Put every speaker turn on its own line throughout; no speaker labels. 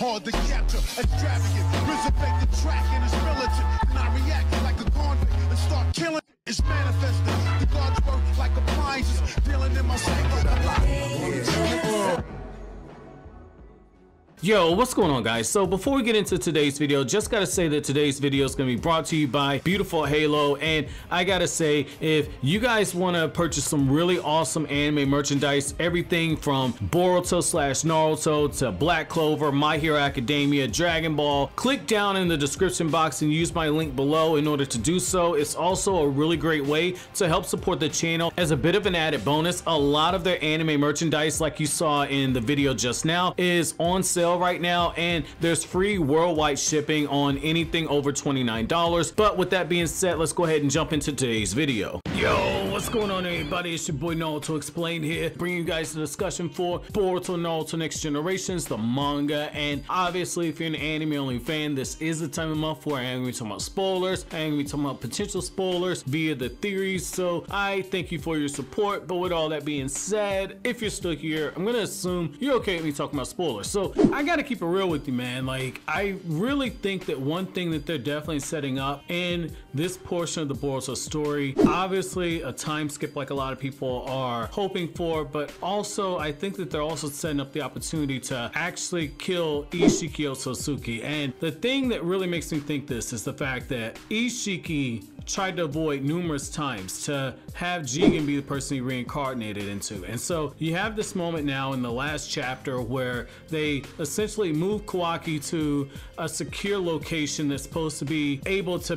hard to capture, extravagant, resurrect the track and it's militant. And I react like a convict and start killing. It's manifesting. The gods work like appliances, dealing in my sacred life.
Yo, what's going on, guys? So before we get into today's video, just gotta say that today's video is gonna be brought to you by Beautiful Halo, and I gotta say, if you guys want to purchase some really awesome anime merchandise, everything from Boruto / Naruto to Black Clover, My Hero Academia, Dragon Ball, click down in the description box and use my link below in order to do so. It's also a really great way to help support the channel. As a bit of an added bonus, a lot of their anime merchandise, like you saw in the video just now, is on sale right now, and there's free worldwide shipping on anything over $29. But with that being said, let's go ahead and jump into today's video. Yo, what's going on, everybody? It's your boy Naruto Explained here, bringing you guys the discussion for Boruto Naruto Next Generations, the manga. And obviously, if you're an anime only fan, this is the time of month where I'm going to be talking about spoilers, I'm going to be talking about potential spoilers via the theories. So I thank you for your support. But with all that being said, if you're still here, I'm going to assume you're okay with me talking about spoilers. So I gotta keep it real with you, man. Like, I really think that one thing that they're definitely setting up in this portion of the Boruto story, obviously a time skip like a lot of people are hoping for, but also I think that they're also setting up the opportunity to actually kill Isshiki Otsutsuki. And the thing that really makes me think this is the fact that Isshiki tried to avoid numerous times to have Jigen be the person he reincarnated into. And so you have this moment now in the last chapter where they essentially move Kawaki to a secure location that's supposed to be able to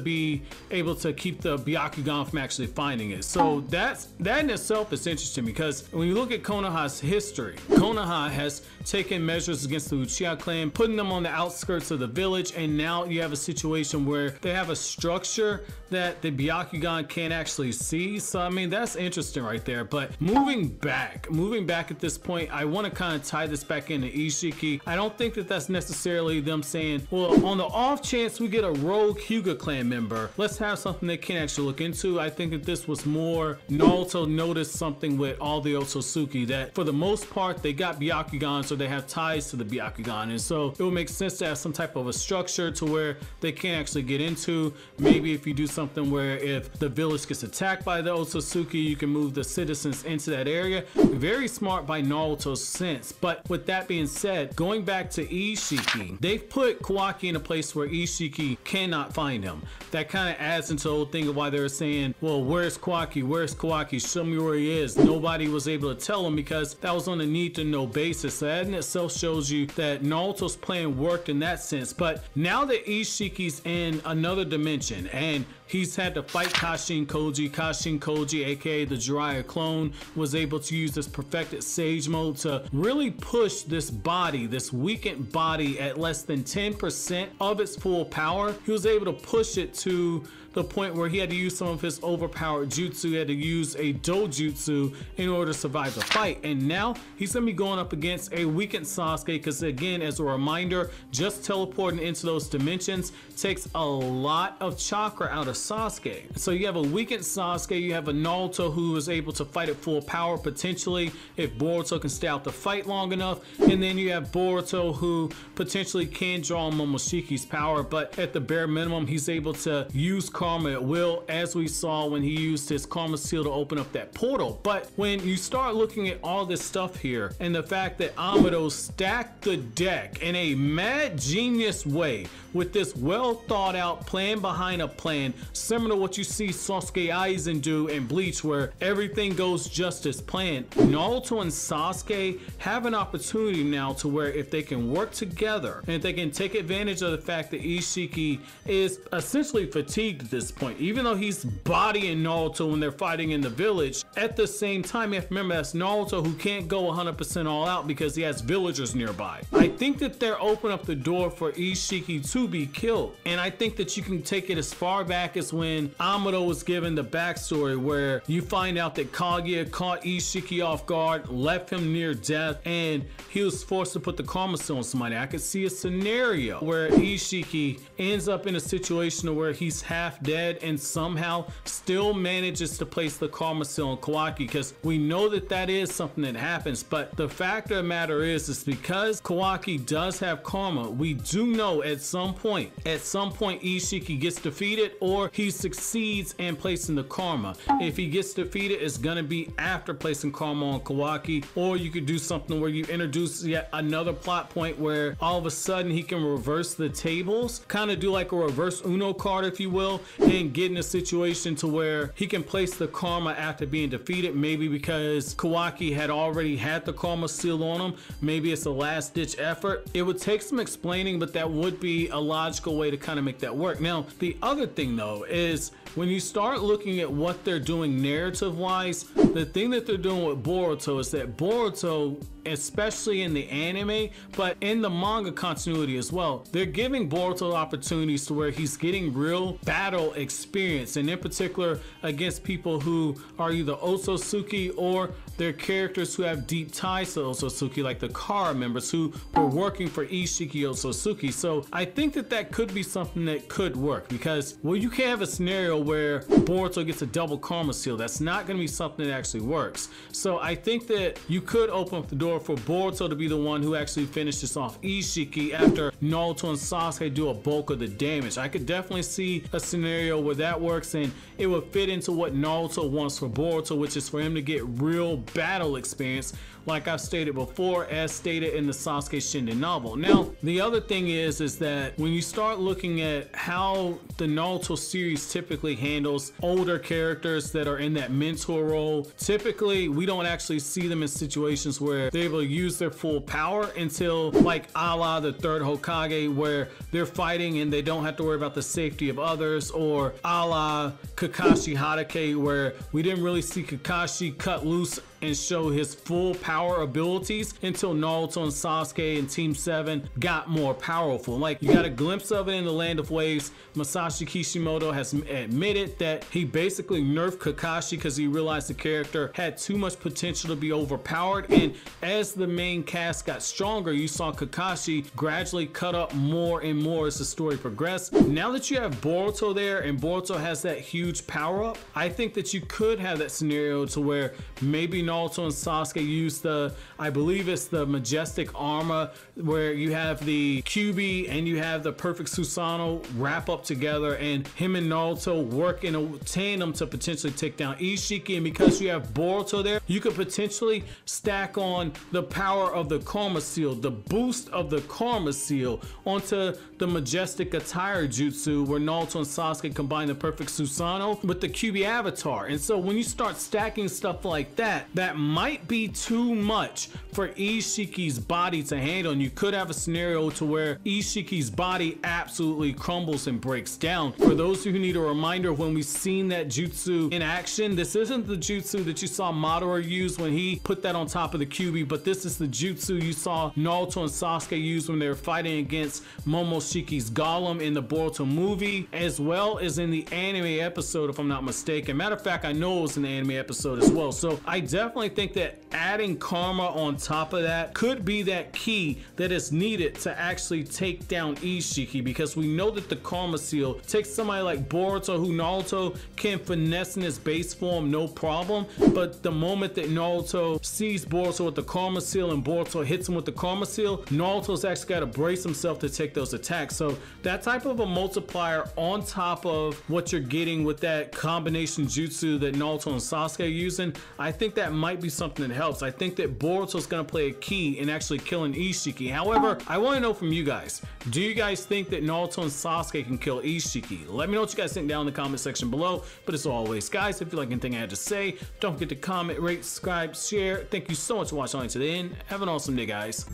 keep the Byakugan from actually finding it. So that in itself is interesting, because when you look at Konoha's history, Konoha has taken measures against the Uchiha clan, putting them on the outskirts of the village, and now you have a situation where they have a structure that the Byakugan can't actually see. So I mean, that's interesting right there. But moving back at this point, I want to kind of tie this back into Isshiki. I don't think that that's necessarily them saying, well, on the off chance we get a rogue Hyuga clan member, let's have something they can actually look into. I think that this was more Naruto noticed something with all the Otsutuski, that for the most part they got Byakugan, so they have ties to the Byakugan, and so it would make sense to have some type of a structure to where they can actually get into. Maybe if you do something where if the village gets attacked by the Otsutuski, you can move the citizens into that area. Very smart by Naruto's sense. But with that being said, going back to Isshiki, they've put Kawaki in a place where Isshiki cannot find him. That kind of adds into the whole thing of why they're saying, well, where's Kawaki? Where's Kawaki? Show me where he is. Nobody was able to tell him because that was on a need to know basis. So that in itself shows you that Naruto's plan worked in that sense. But now that Isshiki's in another dimension and he's had to fight Kashin Koji, aka the Jiraiya clone, was able to use this perfected Sage mode to really push this body, this weakened body, at less than 10% of its full power. He was able to push it to the point where he had to use some of his overpowered jutsu. He had to use a dojutsu in order to survive the fight. And now he's gonna be going up against a weakened Sasuke, because again, as a reminder, just teleporting into those dimensions takes a lot of chakra out of Sasuke. So you have a weakened Sasuke, you have a Naruto who is able to fight at full power potentially if Boruto can stay out the fight long enough, and then you have Boruto who potentially can draw on Momoshiki's power, but at the bare minimum he's able to use karma at will, as we saw when he used his karma seal to open up that portal. But when you start looking at all this stuff here and the fact that Amado stacked the deck in a mad genius way with this well thought out plan behind a plan, similar to what you see Sasuke Aizen do in Bleach, where everything goes just as planned, Naruto and Sasuke have an opportunity now to where if they can work together and if they can take advantage of the fact that Isshiki is essentially fatigued at this point, even though he's bodying Naruto when they're fighting in the village, at the same time you have to remember that's Naruto who can't go 100% all out because he has villagers nearby. I think that they're opening up the door for Isshiki to be killed, and I think that you can take it as far back as when Amado was given the backstory where you find out that Kaguya caught Isshiki off guard, left him near death, and he was forced to put the karma seal on somebody. I could see a scenario where Isshiki ends up in a situation where he's half dead and somehow still manages to place the karma seal on Kawaki, because we know that that is something that happens. But the fact of the matter is because Kawaki does have karma, we do know at some point Isshiki gets defeated or he succeeds in placing the karma. If he gets defeated, it's gonna be after placing karma on Kawaki, or you could do something where you introduce yet another plot point where all of a sudden he can reverse the tables, kind of do like a reverse Uno card, if you will, and get in a situation to where he can place the karma after being defeated. Maybe because Kawaki had already had the karma seal on him, maybe it's a last ditch effort. It would take some explaining, but that would be a logical way to kind of make that work. Now, the other thing though is when you start looking at what they're doing narrative wise, the thing that they're doing with Boruto is that Boruto, especially in the anime, but in the manga continuity as well, they're giving Boruto opportunities to where he's getting real battle experience, and in particular against people who are either Otsutuski or they're characters who have deep ties to Otsutsuki, like the Kara members who were working for Isshiki Otsutsuki. So I think that that could be something that could work, because well, you can't have a scenario where Boruto gets a double karma seal. That's not going to be something that actually works. So I think that you could open up the door for Boruto to be the one who actually finishes off Isshiki after Naruto and Sasuke do a bulk of the damage. I could definitely see a scenario where that works, and it would fit into what Naruto wants for Boruto, which is for him to get real battle experience, like I've stated before, as stated in the Sasuke Shinden novel. Now, the other thing is that when you start looking at how the Naruto series typically handles older characters that are in that mentor role, typically we don't actually see them in situations where they're able to use their full power until like a la the third Hokage, where they're fighting and they don't have to worry about the safety of others, or a la Kakashi Hatake, where we didn't really see Kakashi cut loose and show his full power abilities until Naruto and Sasuke and Team 7 got more powerful. Like, you got a glimpse of it in the Land of Waves. Masashi Kishimoto has admitted that he basically nerfed Kakashi because he realized the character had too much potential to be overpowered, and as the main cast got stronger, you saw Kakashi gradually cut up more and more as the story progressed. Now that you have Boruto there and Boruto has that huge power up, I think that you could have that scenario to where maybe Naruto and Sasuke use the, I believe it's the majestic armor, where you have the Kyuubi and you have the perfect Susanoo wrap up together, and him and Naruto work in a tandem to potentially take down Isshiki. And because you have Boruto there, you could potentially stack on the power of the karma seal, the boost of the karma seal, onto the majestic attire jutsu, where Naruto and Sasuke combine the perfect Susanoo with the Kyuubi avatar. And so when you start stacking stuff like that, that might be too much for Isshiki's body to handle, and you could have a scenario to where Isshiki's body absolutely crumbles and breaks down. For those who need a reminder, when we've seen that jutsu in action, this isn't the jutsu that you saw Amado use when he put that on top of the Kyuubi, but this is the jutsu you saw Naruto and Sasuke use when they were fighting against Momoshiki's Golem in the Boruto movie, as well as in the anime episode, if I'm not mistaken. Matter of fact, I know it was in the anime episode as well. So I definitely think that adding karma on top of that could be that key that is needed to actually take down Isshiki, because we know that the karma seal takes somebody like Boruto, who Naruto can finesse in his base form no problem, but the moment that Naruto sees Boruto with the karma seal and Boruto hits him with the karma seal, Naruto's actually got to brace himself to take those attacks. So that type of a multiplier on top of what you're getting with that combination jutsu that Naruto and Sasuke are using, I think that might be something that helps. I think that Boruto's going to play a key in actually killing Isshiki. However, I want to know from you guys, do you guys think that Naruto and Sasuke can kill Isshiki? Let me know what you guys think down in the comment section below. But as always, guys, if you like anything I had to say, don't forget to comment, rate, subscribe, share. Thank you so much for watching all the way to the end. Have an awesome day, guys.